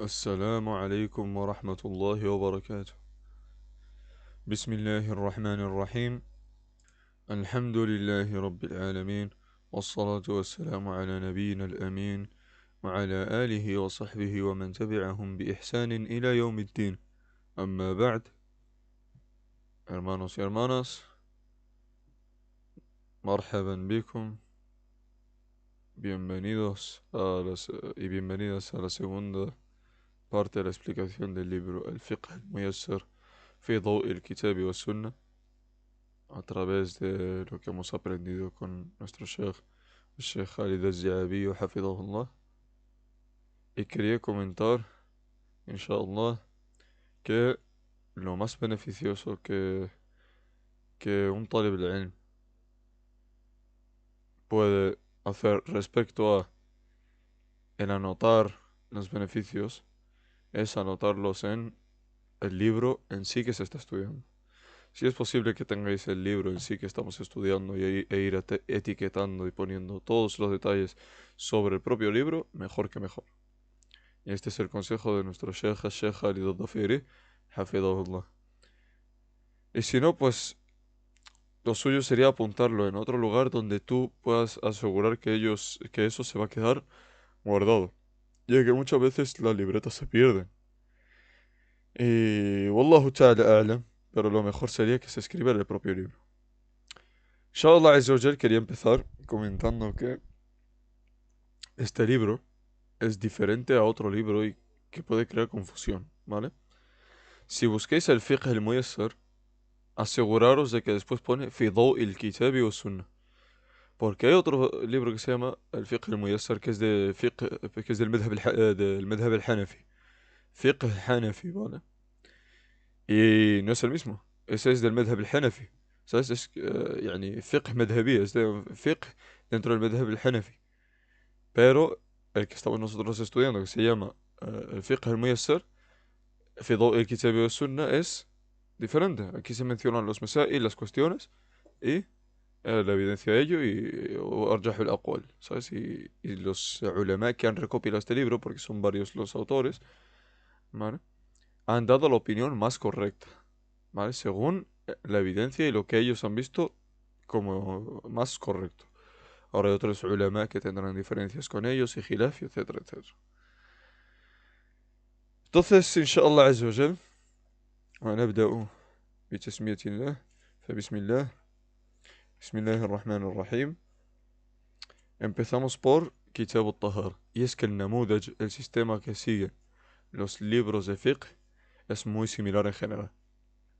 السلام عليكم ورحمة الله وبركاته. بسم الله الرحمن الرحيم. الحمد لله رب العالمين، والصلاة والسلام على نبينا الأمين وعلى آله وصحبه ومن تبعهم بإحسان إلى يوم الدين. أما بعد، hermanos y hermanas, marhaban bikum, bienvenidos y bienvenidas a la segunda parte de la explicación del libro Al-Fiqh al-Muyassar fi Daw al-Kitab wa Sunnah, a través de lo que hemos aprendido con nuestro Sheikh, el Sheikh Khalid al-Zi'abi, hafidhahullah. Y quería comentar, inshallah, que lo más beneficioso que un talib al-ilm puede hacer respecto a el anotar los beneficios es anotarlos en el libro en sí que se está estudiando. Si es posible que tengáis el libro en sí que estamos estudiando e ir etiquetando y poniendo todos los detalles sobre el propio libro, mejor que mejor. Y este es el consejo de nuestro Sheikh, el Sheikh Khalid al-Dhafiri, hafidhahullah. Y si no, pues lo suyo sería apuntarlo en otro lugar donde tú puedas asegurar que eso se va a quedar guardado. Ya que muchas veces las libretas se pierden. Y Wallahu ta'ala a'lam, pero lo mejor sería que se escriba en el propio libro. Inshallah Azza wa Jal, quería empezar comentando que este libro es diferente a otro libro y que puede crear confusión, ¿vale? Si busquéis el Fiqh al-Muyassar, aseguraros de que después pone Fi Daw al-Kitabi wa Sunnah. Porque hay otro libro que se llama el Fiqh al-Muyassar, que es que es del madhab al-Hanafi. Fiqh al-Hanafi, ¿vale? Y no es el mismo. Ese es del madhab al-Hanafi. ¿Sabes? يعني fiqh madhabi, es de fiqh dentro del madhab al-Hanafi. Pero el que estamos nosotros estudiando, que se llama el Fiqh al-Muyassar, Fi Daw al-Kitabi wa Sunnah, es diferente. Aquí se mencionan los masail, las cuestiones y la evidencia de ello y arjah al-aqwal, ¿sabes? Y los ulama que han recopilado este libro, porque son varios los autores, ¿vale? Han dado la opinión más correcta, ¿vale? Según la evidencia y lo que ellos han visto como más correcto. Ahora hay otros ulama que tendrán diferencias con ellos y khilaf, etcétera, etcétera. Entonces, inshallah azza wa jal, ونبدأ بتسمية الله. فبسم الله بسم الله الرحمن الرحيم. Empezamos por Kitab al-Tahar. Y es que el Namudaj, el sistema que sigue los libros de fiqh, es muy similar en general.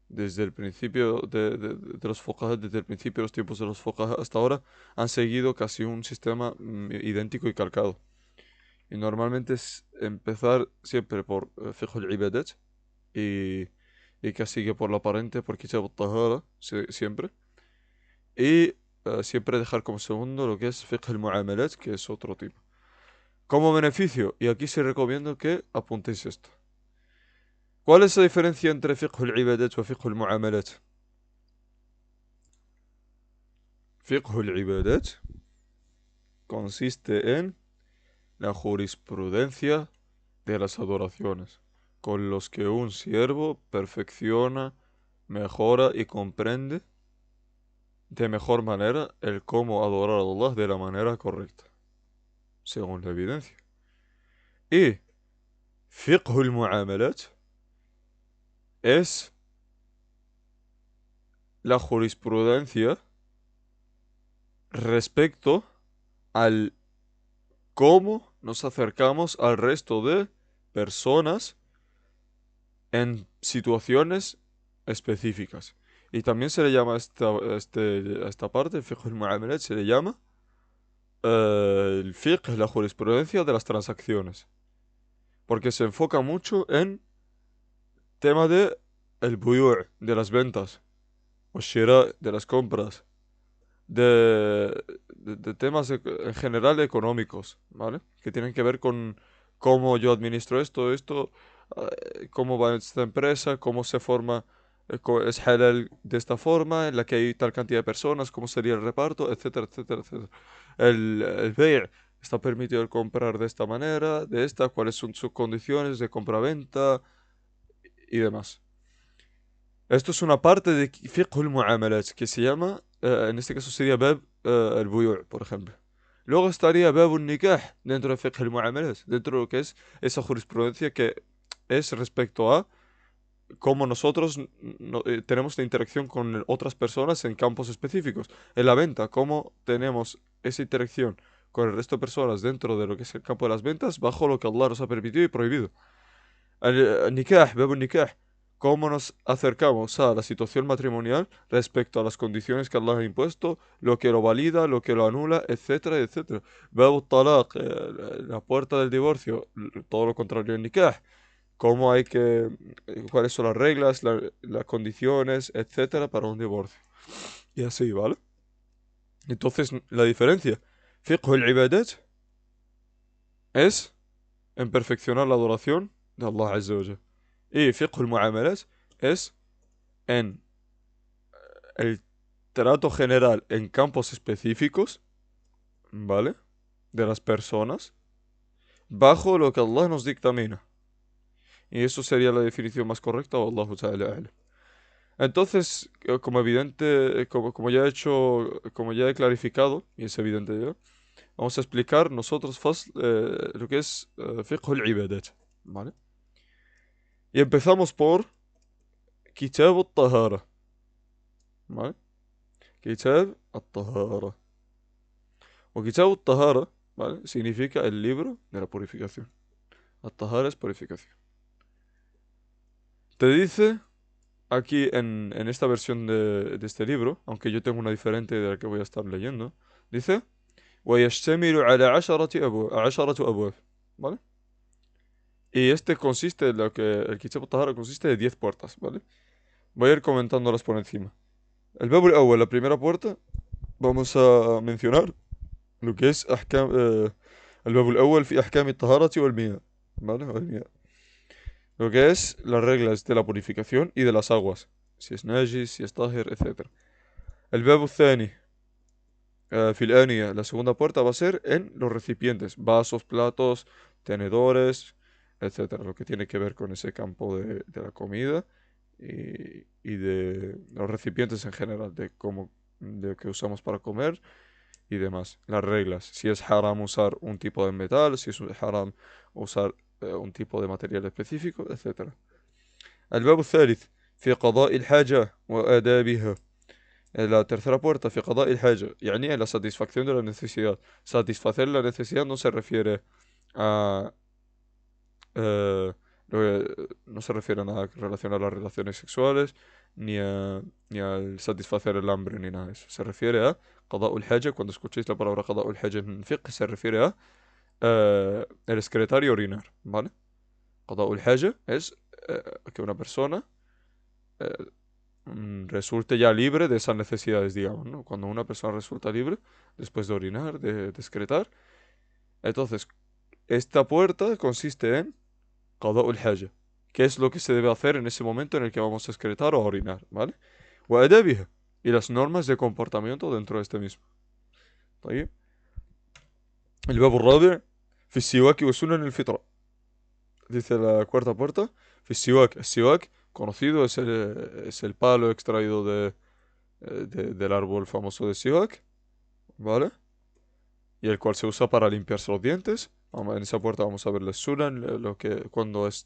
Desde el principio de los fuqaha, desde el principio de los tiempos de los fuqaha hasta ahora, han seguido casi un sistema idéntico y calcado. Y normalmente es empezar siempre por fiqh al-ibadat y, y casi que por la aparente por Kitab al-Tahara, siempre. Y siempre dejar como segundo lo que es fiqh al-muamalat, que es otro tipo. Como beneficio, y aquí se recomienda que apuntéis esto. ¿Cuál es la diferencia entre fiqh al-ibadat y fiqh al-muamalat? Fiqh al-ibadat consiste en la jurisprudencia de las adoraciones, con los que un siervo perfecciona, mejora y comprende de mejor manera el cómo adorar a Allah de la manera correcta, según la evidencia. Y fiqh al-muamalat es la jurisprudencia respecto al cómo nos acercamos al resto de personas en situaciones específicas. Y también se le llama a esta parte, fiqh al-muamalat, se le llama el fiqh, la jurisprudencia de las transacciones. Porque se enfoca mucho en tema de el buyu', de las ventas, o shira, de las compras, de temas en general económicos, ¿vale? Que tienen que ver con cómo yo administro esto, cómo va esta empresa, cómo se forma, es halal de esta forma, en la que hay tal cantidad de personas, cómo sería el reparto, etcétera, etcétera, etcétera. El bay', está permitido el comprar de esta manera, de esta, cuáles son sus condiciones de compra-venta y demás. Esto es una parte de fiqh al-mu'amalat que se llama, en este caso sería bab al-buyu', por ejemplo. Luego estaría bab al-nikah dentro de fiqh al-mu'amalat, dentro de lo que es esa jurisprudencia que es respecto a cómo nosotros tenemos la interacción con otras personas en campos específicos. En la venta, cómo tenemos esa interacción con el resto de personas dentro de lo que es el campo de las ventas, bajo lo que Allah nos ha permitido y prohibido. El nikah, bab nikah, cómo nos acercamos a la situación matrimonial respecto a las condiciones que Allah ha impuesto, lo que lo valida, lo que lo anula, etcétera, etcétera. Bab talaq, la puerta del divorcio, todo lo contrario al nikah, cómo hay que, cuáles son las reglas, las condiciones, etcétera, para un divorcio. Y así, ¿vale? Entonces, la diferencia, fiqh al-ibadat es en perfeccionar la adoración de Allah Azza wa Jal. Y fiqh al-mu'amalat es en el trato general en campos específicos, ¿vale? De las personas, bajo lo que Allah nos dictamina. Y eso sería la definición más correcta, Wallahu ta'ala a'lam. Entonces, como evidente, como ya he hecho, como ya he clarificado, y es evidente ya, vamos a explicar nosotros lo que es fiqh al-ibadat, ¿vale? Y empezamos por Kitab al-Tahara, ¿vale? Kitab al-Tahara. O Kitab al-Tahara, ¿vale? Significa el libro de la purificación. Al-Tahara es purificación. Te dice aquí en esta versión de este libro, aunque yo tengo una diferente de la que voy a estar leyendo, dice ويشتمل على عشرة أبواب. ¿Vale? Y este consiste, el Kitab al-Tahara consiste de 10 puertas, ¿vale? Voy a ir comentándolas por encima. El Bab al-Awwal, la primera puerta, vamos a mencionar lo que es el Bab al-Awwal fi ahkam al-Taharati wal-Miyah, ¿vale? Lo que es las reglas de la purificación y de las aguas, si es najis, si es tahir, etc. El Bab al-Thani, fi al-Aniyah, la segunda puerta va a ser en los recipientes, vasos, platos, tenedores, etcétera, lo que tiene que ver con ese campo de la comida y de los recipientes en general, de que usamos para comer y demás. Las reglas, si es haram usar un tipo de metal, si es haram usar un tipo de material específico, etcétera. الباب الثالث في قضاء الحاجة وآدابها. La tercera puerta, في قضاء الحاجة, يعني la satisfacción de la necesidad. Satisfacer la necesidad no se refiere a eh, no se refiere a nada relacionado a las relaciones sexuales, ni al satisfacer el hambre, ni nada de eso. Se refiere a قضاء الحاجة. Cuando escuchéis la palabra قضاء الحاجة en fiqh, se refiere a el excretar y orinar, ¿vale? قضاء الحاجة es que una persona eh, resulte ya libre de esas necesidades, digamos, ¿no? Cuando una persona resulta libre después de orinar, de excretar, entonces esta puerta consiste en قضاء الحاجة, que es lo que se debe hacer en ese momento en el que vamos a excretar o a orinar, ¿vale? وآدابها, y las normas de comportamiento dentro de este mismo. طيب. الباب الرابع في السواك وسنن الفطرة. Dice la cuarta puerta, في السواك. El siwak, conocido, es el palo extraído del árbol famoso de siwak, ¿vale? Y el cual se usa para limpiarse los dientes. En esa puerta vamos a ver el sunan, cuándo es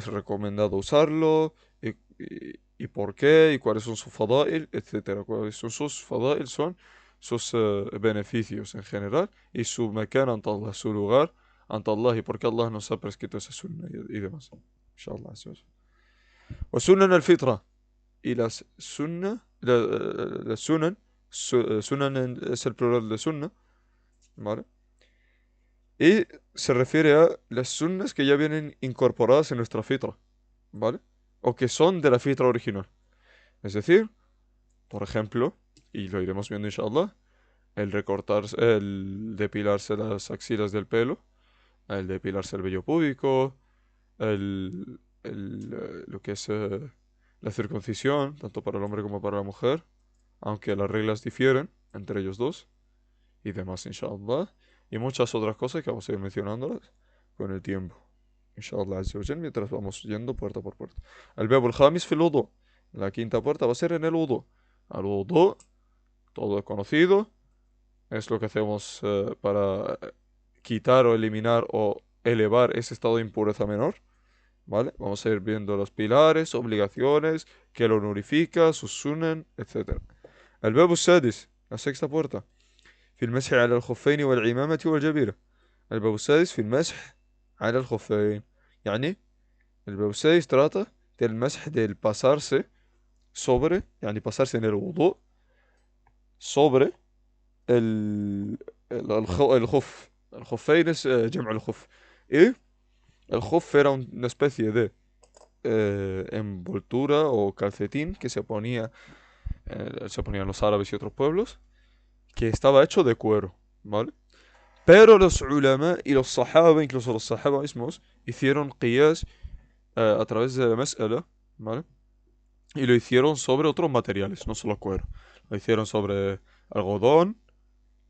recomendado usarlo, y por qué, y cuáles son sus fadail, etcétera. Cuáles son sus fadail, son sus beneficios en general, y su mekan ante Allah, su lugar ante Allah, y por qué Allah nos ha prescrito esa sunna y demás. Inshallah. وسنن الفطرة. Y las sunan, sunan es el plural de sunna, ¿vale? Y se refiere a las sunnas que ya vienen incorporadas en nuestra fitra, ¿vale? O que son de la fitra original. Es decir, por ejemplo, y lo iremos viendo inshallah, el depilarse las axilas del pelo, el depilarse el vello púbico, lo que es la circuncisión, tanto para el hombre como para la mujer, aunque las reglas difieren entre ellos dos, y demás inshallah. y muchas otras cosas que vamos a ir mencionándolas con el tiempo. Inshallah Azza wa Jal, mientras vamos yendo puerta por puerta. El Bab al-Khamis fil wudu. La quinta puerta va a ser en el wudu. Al wudu, todo es conocido, es lo que hacemos para quitar o eliminar o elevar ese estado de impureza menor. ¿Vale? Vamos a ir viendo los pilares, obligaciones, qué lo nurifica, sus sunan, etc. El Bab al-Sadis, la sexta puerta. في المسح على الخفين والعمامة والجبيرة. الباب السادس في المسح على الخفين. يعني الباب السادس trata del مسح del pasarse sobre, يعني pasarse en el wudu sobre الخف. الخفين es جمع الخف. Y el khuf era una especie de envoltura o calcetín que se ponían los árabes y otros pueblos, que estaba hecho de cuero, ¿vale? Pero los ulama y los sahaba, incluso los sahaba mismos, hicieron qiyas a través de la mas'ala, ¿vale? Y lo hicieron sobre otros materiales, no solo cuero. Lo hicieron sobre algodón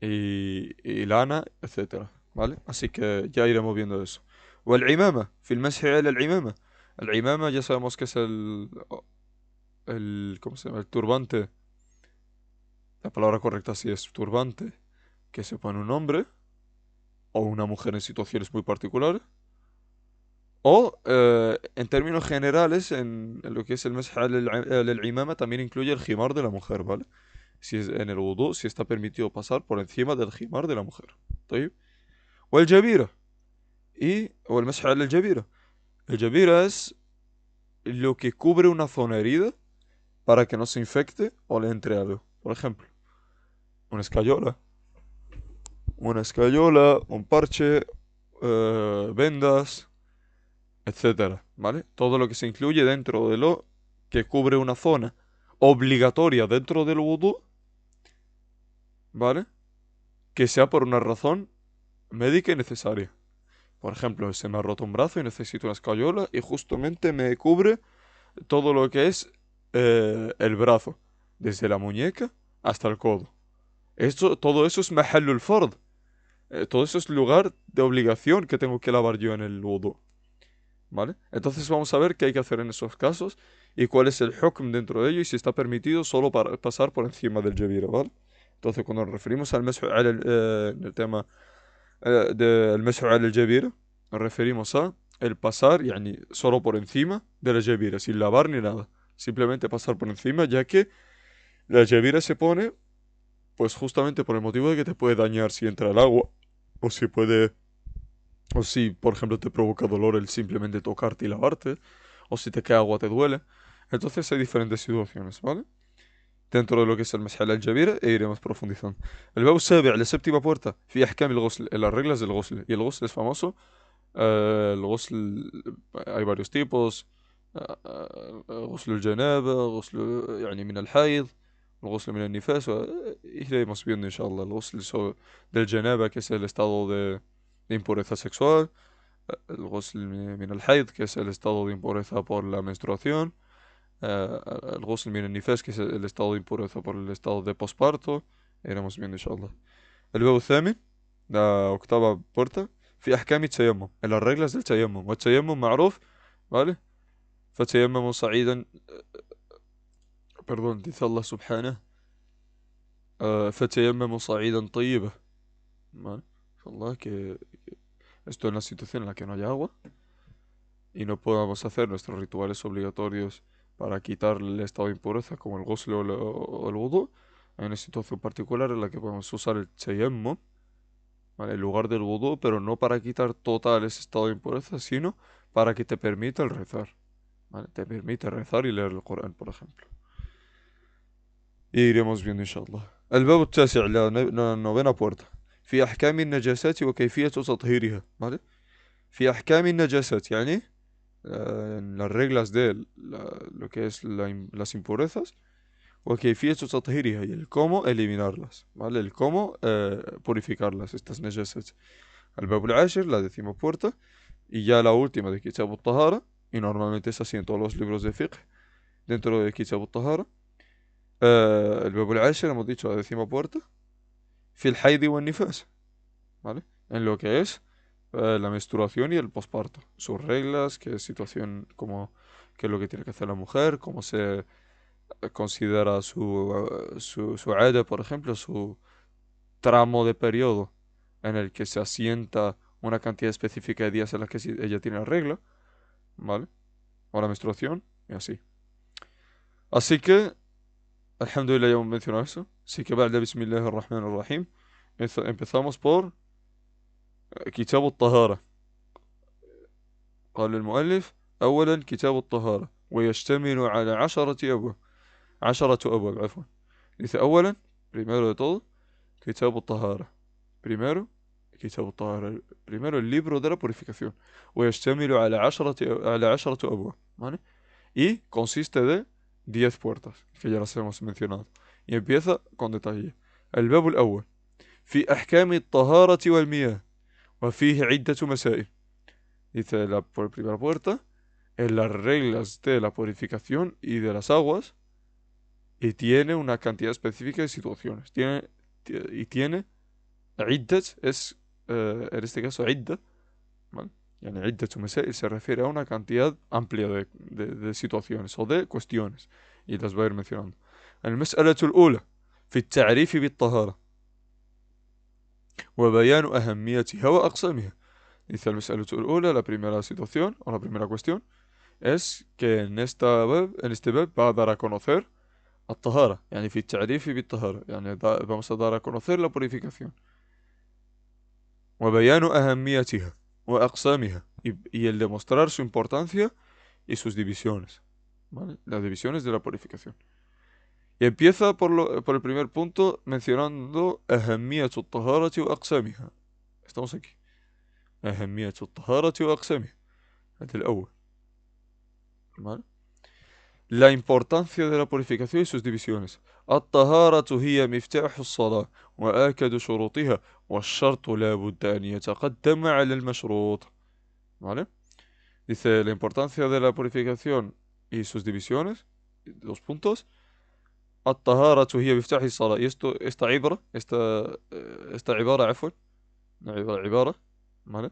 y lana, etcétera, ¿vale? Así que ya iremos viendo eso. والعمامة في المسح على العمامة. العمامة ya sabemos que es ¿cómo se llama? El turbante. La palabra correcta sí es turbante que se pone un hombre o una mujer en situaciones muy particulares. O, en términos generales, en lo que es el masah al-imama también incluye el jimar de la mujer, ¿vale? Si es en el wudu, si está permitido pasar por encima del jimar de la mujer. ¿طيب? O el jabira. O el masah al-jabira. El jabira es lo que cubre una zona herida para que no se infecte o le entre algo. Por ejemplo, una escayola. Una escayola, un parche, vendas, etcétera, ¿vale? Todo lo que se incluye dentro de lo que cubre una zona obligatoria dentro del wudu, ¿vale? Que sea por una razón médica y necesaria. Por ejemplo, se me ha roto un brazo y necesito una escayola y justamente me cubre todo lo que es el brazo, desde la muñeca hasta el codo. Todo eso es mahallul fard. Todo eso es lugar de obligación que tengo que lavar yo en el wudu. ¿Vale? Entonces vamos a ver qué hay que hacer en esos casos y cuál es el hukm dentro de ello y si está permitido solo para pasar por encima del jabira, ¿vale? Entonces cuando nos referimos al mashu ala en el tema del mashu ala el jabira, nos referimos a el pasar, yani, solo por encima de la jabira, sin lavar ni nada. Simplemente pasar por encima, ya que la jabira se pone, pues justamente por el motivo de que te puede dañar si entra el agua, o si puede o si, por ejemplo, te provoca dolor el simplemente tocarte y lavarte. O si te cae agua te duele. Entonces hay diferentes situaciones, ¿vale? Dentro de lo que es el مسح al-jabira e iremos profundizando. El bab السابع, la séptima puerta, في أحكام الغسل, en las reglas del ghusl. Y el ghusl es famoso. El ghusl, hay varios tipos. غسل الجنابة, غسل يعني من الحيض, الغسل من النفاس. Iremos viendo, inshallah, el ghusl del janaba, que es el estado de impureza sexual. El ghusl min al-hayd, que es el estado de impureza por la menstruación. El ghusl min al-nifas, que es el estado de impureza por el estado de posparto. Iremos viendo, inshallah. El bab الثامن, la octava puerta, في أحكام التيمم, en las reglas del tayammum. والتيمم معروف, ¿vale? فتيمموا صعيدا, perdón, dice Allah subhanahu, فتيمموا صعيدا طيبا, ¿vale? Allah, que esto es una situación en la que no hay agua y no podamos hacer nuestros rituales obligatorios para quitar el estado de impureza como el ghusl o el wudu. Hay una situación particular en la que podemos usar el tayammum, ¿vale? En lugar del wudu, pero no para quitar total ese estado de impureza, sino para que te permita el rezar, ¿vale? Te permite rezar y leer el Corán, por ejemplo. Y iremos viendo, inshallah. El bab التاسع, la novena puerta. في أحكام النجاسات وكيفية تطهيرها, ¿vale? في أحكام النجاسات, يعني en las reglas de lo que es las impurezas, وكيفية تطهيرها, y el cómo eliminarlas, ¿vale? El cómo purificarlas, estas najasat. El bab العاشر, la décima puerta, y ya la última de Kitab al-Tahara, y normalmente es así en todos los libros de fiqh, dentro de Kitab al-Tahara. El bab العاشر, hemos dicho, la décima puerta, في الحيض والنفاس, ¿vale? en lo que es la menstruación y el posparto. Sus reglas, qué situación, qué es lo que tiene que hacer la mujer, cómo se considera su ADE, por ejemplo, su tramo de periodo en el que se asienta una cantidad específica de días en las que ella tiene la regla, ¿vale? O la menstruación, y así. Así que, alhamdulillah, ya hemos mencionado eso. Así que, بعد بسم الله الرحمن الرحيم, empezamos por كتاب الطهارة. قال المؤلف: أولا كتاب الطهارة، ويشتمل على 10 أبواب. 10 أبواب، عفوا. Dice: أولا, primero de todo, كتاب الطهارة. Primero, كتاب الطهارة. Primero, el libro de la purificación. ويشتمل على 10 أبواب. ¿Vale? Y consiste de 10 puertas, que ya las hemos mencionado. Y empieza con detalle. الباب الأول في أحكام الطهارة والمياه وفيه عدة مسائل. Dice por primera puerta en las reglas de la purificación y de las aguas, y tiene una cantidad específica de situaciones. Tiene عدة es en este caso عدة, ¿vale? يعني عدة مسائل se refiere a una cantidad amplia de situaciones o de cuestiones, y las voy a ir mencionando. المسألة الأولى في التعريف بالطهارة وبيان أهميتها وأقسامها. Dice: المسألة الأولى, la primera situación o la primera cuestión es que en este web va a dar a conocer الطهارة, يعني في التعريف بالطهارة, يعني vamos a dar a conocer la purificación. وبيان أهميتها وأقسامها, y el demostrar su importancia y sus divisiones, ¿vale? Las divisiones de la purificación. Y empieza por el primer punto mencionando أهمية الطهارة وأقسامها. Estamos aquí. أهمية الطهارة وأقسامها. هذا الأول. ¿Vale? La importancia de la purificación y sus divisiones. الطهارة هي مفتاح الصلاة وآكد شروطها والشرط لا بد أن يتقدم على المشروط. ¿Vale? Dice: la importancia de la purificación y sus divisiones. 2 puntos. الطهارة هي مفتاح الصلاة. Y esta عبارة, عفوا, no, عبارة, ¿vale?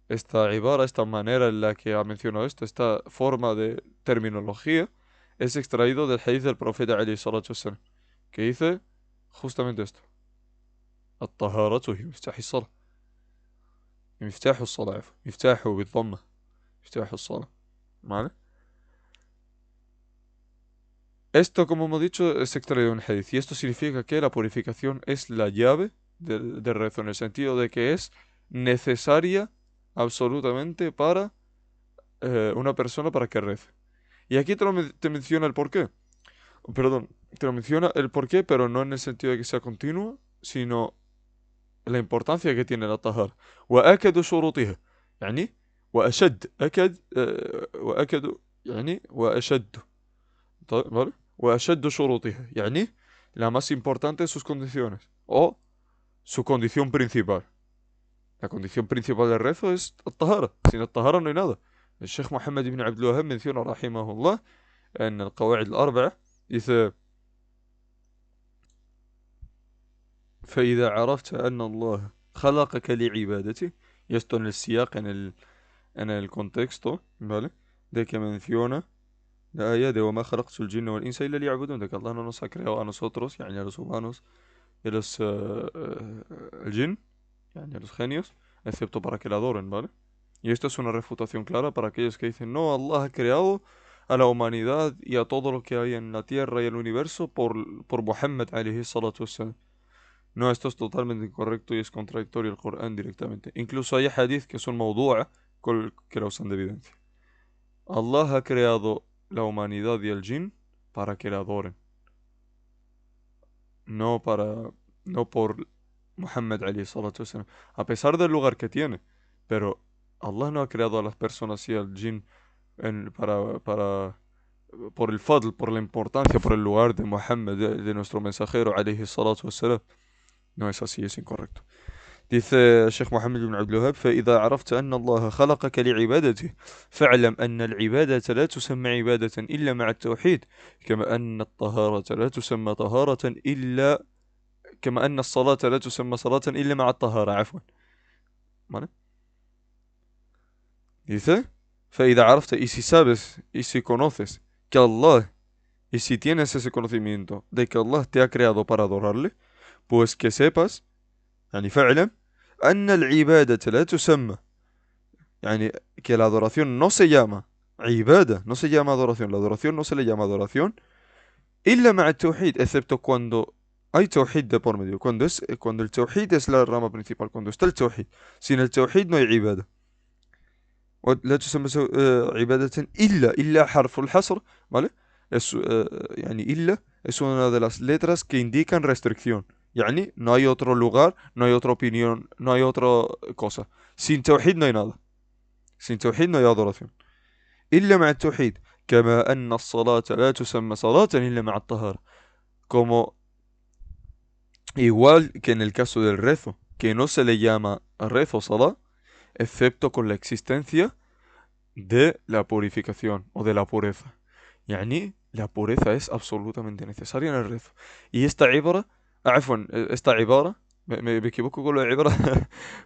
Esta manera en la que ha mencionado esto, esta forma de terminología, es extraído del hadith del profeta alayhi salatu wassalam, que dice justamente esto: الطهارة هي مفتاح الصلاة. مفتاح الصلاة, عفوا, مفتاحه بالضمة, مفتاح الصلاة, ¿vale? Esto, como hemos dicho, es extraído en el hadith, y esto significa que la purificación es la llave del rezo, en el sentido de que es necesaria absolutamente para una persona para que rece. Y aquí te menciona el porqué. Perdón, te lo menciona el porqué, pero no en el sentido de que sea continuo, sino la importancia que tiene la tahara. وأكد شروطها, يعني وأشد أكد وأكد يعني وأشد, ¿vale? وأشد شروطها, يعني la más importante de sus condiciones, o su condición principal. La condición principal del rezo es الطهارة. Sin الطهارة no hay nada. El Sheikh Muhammad ibn Abdul Wahhab menciona, rahimahullah, en el Qawaid al-Arba'a, dice: فإذا عرفت أن الله خلقك لعبادته. Y esto en el siyaq, en el contexto, ¿vale? De que menciona la ayah de وما خلقت الجن والإنس إلا ليعبدون, de que Allah no nos ha creado a nosotros, يعني a los humanos y a los el jinn, يعني a los genios, excepto para que la adoren, ¿vale? Y esto es una refutación clara para aquellos que dicen: no, Allah ha creado a la humanidad y a todo lo que hay en la tierra y el universo por Muhammad alayhi salatu wassalam. No, esto es totalmente incorrecto y es contradictorio al Corán directamente. Incluso hay hadith que son mawdu'a que la usan de evidencia. Allah ha creado la humanidad y el jinn para que la adoren, no por Muhammad alayhi salatu wassalam, a pesar del lugar que tiene. Pero Allah no ha creado a las personas y al jinn por el fadl, por la importancia, por el lugar de Muhammad, de nuestro mensajero alayhi salatu wassalam. No es así, es incorrecto. Dice الشيخ محمد بن عبد الوهاب: فإذا عرفت أن الله خلقك لعبادته فاعلم أن العبادة لا تسمى عبادة إلا مع التوحيد، كما أن الطهارة لا تسمى طهارة إلا كما أن الصلاة لا تسمى صلاة إلا مع الطهارة، عفوا. ¿vale? Dice, فإذا عرفت, y si sabes, y si conoces que Allah, y si tienes ese conocimiento de que Allah te ha creado para adorarle, pues que sepas, يعني فعلا, أن العبادة لا تسمى, يعني que la adoración no se llama عبادة, no se llama adoración, la adoración no se le llama adoración, إلا مع التوحيد, excepto cuando hay tawhid de por medio, cuando el tawhid es la rama principal, cuando está el tawhid. Sin el tawhid no hay عبادة. لا تسمى عبادة إلا حرف الحصر, ¿vale? يعني إلا es una de las letras que indican restricción. يعني no hay otro lugar, no hay otra opinión, no hay otra cosa. Sin tawhid no hay nada. Sin tawhid no hay adoración. إلا مع التوحيد. كما أن الصلاة لا تسمى صلاة إلا مع الطهارة. Como igual que en el caso del rezo, que no se le llama rezo salah, excepto con la existencia de la purificación o de la pureza. Yani, la pureza es absolutamente necesaria en el rezo. Y esta ibara, esta ibara, me equivoco con la ibara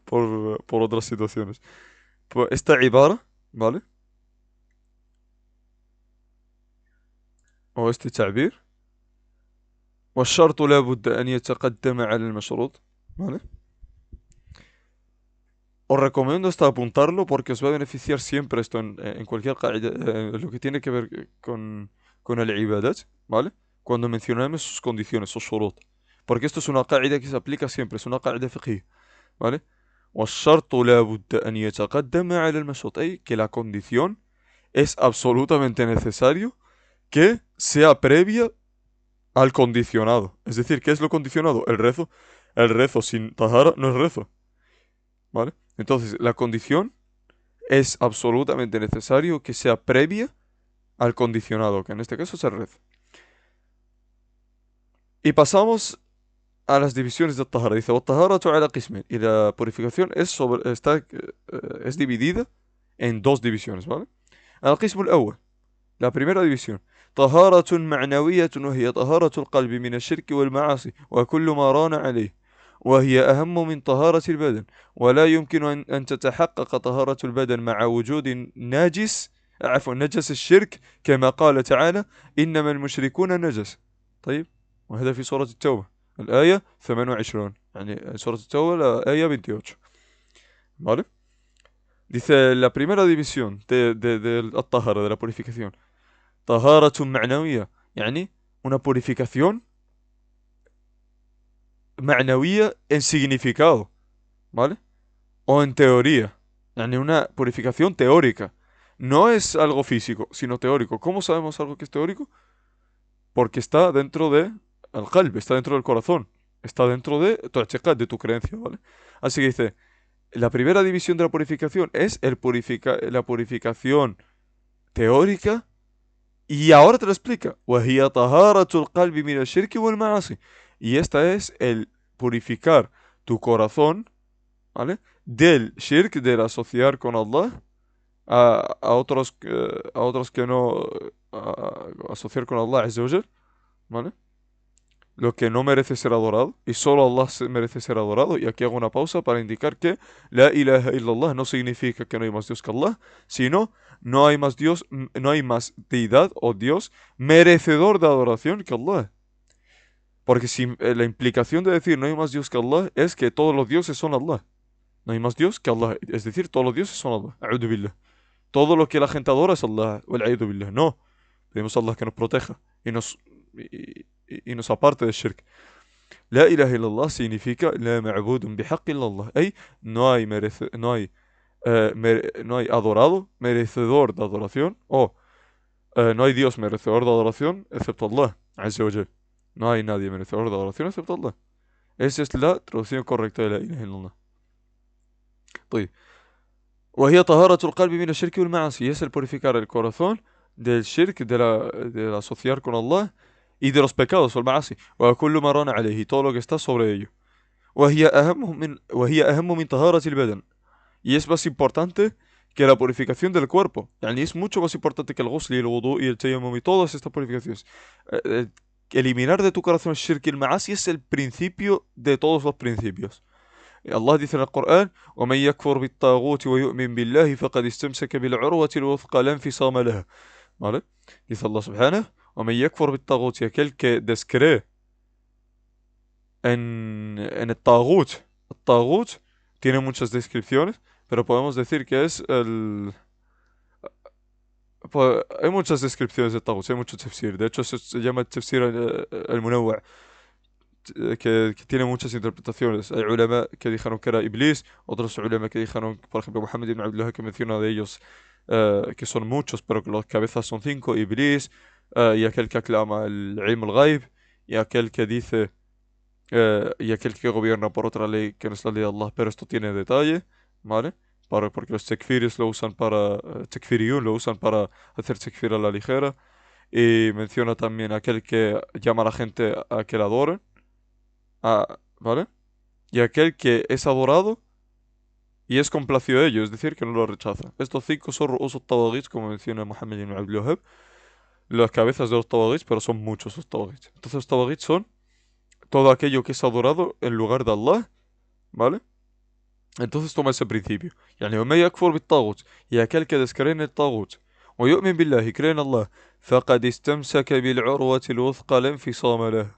por otras situaciones. Pues esta ibara, ¿vale? O este تعبير, والشرط لا بد أن يتقدم على المشروط, ¿vale? Os recomiendo hasta apuntarlo porque os va a beneficiar siempre esto en cualquier qaida, lo que tiene que ver con el ibadat, ¿vale? Cuando mencionamos sus condiciones, sus shurut. Porque esto es una qaida que se aplica siempre, es una qaida fiqhi, ¿vale? والشرط لا بد أن يتقدم على المشروط, أي que la condición es absolutamente necesario que sea previa al condicionado. Es decir, ¿qué es lo condicionado? El rezo. El rezo sin tahara no es rezo, ¿vale? Entonces, la condición es absolutamente necesario que sea previa al condicionado, que en este caso es el rezo. Y pasamos a las divisiones de tahara. Dice, والطهارة على قسمين. Y la purificación es dividida en dos divisiones, ¿vale? القسم الأول, la primera división. طهارة معنوية وهي طهارة القلب من الشرك والمعاصي وكل ما ران عليه, وهي أهم من طهارة البدن, ولا يمكن أن تتحقق طهارة البدن مع وجود نجس الشرك, كما قال تعالى إنما المشركون نجس. طيب, وهذا في سورة التوبة الآية 28, يعني سورة التوبة الآية 28, ¿vale? Dice la primera división de الطهارة, de la purificación. طهارة معنوية, يعني una purificación معنوية en significado, ¿vale? O en teoría, يعني una purificación teórica. No es algo físico, sino teórico. ¿Cómo sabemos algo que es teórico? Porque está dentro de el qalb, está dentro del corazón, está dentro de tu i'tiqad, de tu creencia, ¿vale? Así que dice, la primera división de la purificación es la purificación teórica. Y ahora te lo explica. وهي طهارة القلب من الشرك والمعاصي. Y esta es el purificar tu corazón, ¿vale? Del shirk, del asociar con Allah a otros que no asociar con Allah Azza wa Jal, ¿vale? Lo que no merece ser adorado y solo Allah merece ser adorado. Y aquí hago una pausa para indicar que la ilaha illallah no significa que no hay más Dios que Allah, sino no hay más Dios, no hay más deidad o Dios merecedor de adoración que Allah. Porque si la implicación de decir no hay más Dios que Allah es que todos los dioses son Allah. No hay más Dios que Allah, es decir, todos los dioses son Allah. A'udhu billah. Todo lo que la gente adora es Allah. Wal'aydu billah. No. Pedimos a Allah que nos proteja y nos aparte del shirk. La ilaha illallah significa la ma'budun bihaq illallah. Ay, no hay adorado, merecedor de adoración, o no hay Dios merecedor de adoración excepto Allah, Azza wa Jal. No hay nadie merecedor de adoración excepto Allah. Esa es la traducción correcta de la ilaha illallah. طيب. وهي طهارة القلب من الشرك والمعاصي. Es el purificar el corazón del shirk, del asociar con Allah, y de los pecados, والمعاصي. وكل ما ران عليه, todo lo que está sobre ello. وهي أهم من طهارة البدن. Y es más importante que la purificación del cuerpo. Yani es mucho más importante que el ghusl y el wudu y el tayammum y todas estas purificaciones. Eliminar de tu corazón el shirk y el ma'asi es el principio de todos los principios. Allah dice en el Corán: وَمَنْ يَكْفُرْ بِالطَّاغُوتِ وَيُؤْمِنْ بِاللَّهِ فَقَدْ اسْتَمْسَكَ بِالْعُرْوَةِ الْوُثْقَى لَا انْفِصَامَ لَهَا. ¿Vale? Dice Allah subhanahu: وَمَنْ يَكْفُرْ بِالطَّاغُوتِ, y aquel que descree en el Taghut. El Taghut tiene muchas descripciones, pero podemos decir que es el... hay muchas descripciones de Taghut, hay muchos tafsir. De hecho, se llama el tafsir al-Munawwa', que tiene muchas interpretaciones. Hay ulama que dijeron que era Iblis, otros ulama que dijeron, por ejemplo, Muhammad ibn Abdullah, que menciona de ellos que son muchos, pero que las cabezas son 5: Iblis, y aquel que aclama el ilm al-ghaib, y aquel que dice, y aquel que gobierna por otra ley que no es la ley de Allah, pero esto tiene detalle, ¿vale? Porque los tekfiris lo usan para, tekfiriyun lo usan para hacer tekfir a la ligera. Y menciona también aquel que llama a la gente a que la adoren, ¿vale? Y aquel que es adorado y es complacido de ello, es decir, que no lo rechaza. Estos 5 son ru'usos tawaghit, como menciona Muhammad ibn Abdul Wahhab, las cabezas de los tawaghit, pero son muchos los tawaghit. Entonces los tawaghit son todo aquello que es adorado en lugar de Allah, ¿vale? Entonces toma ese principio. Yani, وَمَن يَكْفُرْ بِالطَّاغُوتِ, y aquel que descree en el taghut, وَيُؤْمِن بِاللَّهِ, y cree en Allah, فَقَدْ اسْتَمْسَكَ بِالْعُرْوَةِ الْوُثْقَى لَا انْفِصَامَ لَهَا,